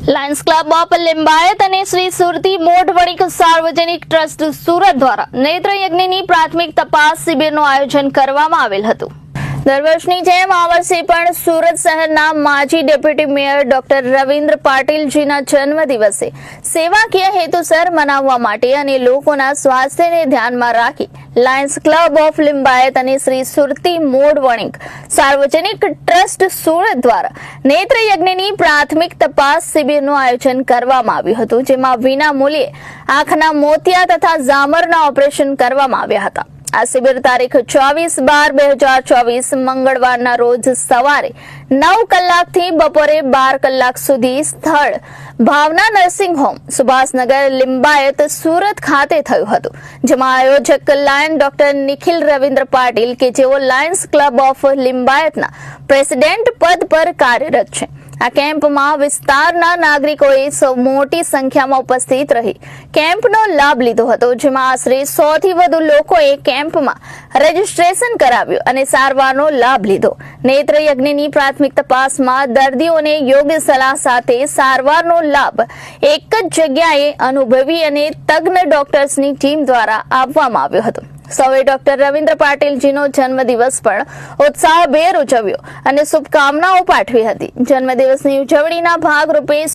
Lions club of Limbayat અને શ્રી સુરતી મોઢ વણિક સાર્વજનિક trust Surat દ્વારા નેત્ર યજ્ઞની પ્રાથમિક તપાસ શિબિરનું આયોજન કરવામાં આવેલ હતું। દર વર્ષની જેમ આ વર્ષે પણ સુરત શહેરના માજી ડેપ્યુટી મેયર ડોક્ટર રવિન્દ્ર પાટીલજીના જન્મદિવસે સેવાકીય હેતુસર મનાવવા માટે અને લોકોના સ્વાસ્થ્યને ધ્યાનમાં રાખી લાયન્સ ક્લબ ઓફ લિંબાયત અને શ્રી સુરતી મોઢ વણિક સાર્વજનિક ટ્રસ્ટ સુરત દ્વારા નેત્ર યજ્ઞની પ્રાથમિક તપાસ શિબિરનું આયોજન કરવામાં આવ્યું હતું, જેમાં વિના મૂલ્યે આંખના મોતિયા તથા ઝામરના ઓપરેશન કરવામાં આવ્યા હતા। આ શિબિર તારીખ 24/12/2024 મંગળવારના રોજ સવારે 9 કલાકથી બપોરે 12 કલાક સુધી સ્થળ ભાવના નર્સિંગ હોમ સુભાષનગર લિંબાયત સુરત ખાતે થયું હતું, જેમાં આયોજક લાયન ડોક્ટર નિખિલ રવિન્દ્ર પાટીલ કે જેઓ લાયન્સ ક્લબ ઓફ લિંબાયતના પ્રેસિડેન્ટ પદ પર કાર્યરત છે। આ કેમ્પમાં વિસ્તારના નાગરિકોએ મોટી સંખ્યામાં ઉપસ્થિત રહી કેમ્પનો લાભ લીધો હતો, જેમાં આશરે 100 થી વધુ લોકોએ કેમ્પમાં રજીસ્ટ્રેશન કરાવ્યું અને સારવારનો લાભ લીધો। નેત્ર યજ્ઞની પ્રાથમિક તપાસમાં દર્દીઓને યોગ્ય સલાહ સાથે સારવારનો લાભ એક જ જગ્યાએ અનુભવી અને તજ્ઞ ડોક્ટર્સની ટીમ દ્વારા આપવામાં આવ્યો હતો। સૌએ ડોક્ટર રવિન્દ્ર પાટીલજીનો જન્મદિવસ પણ ઉત્સાહભેર ઉજવ્યો અને શુભકામનાઓ પાઠવી હતી। જન્મદિવસની ઉજવણીના ભાગરૂપે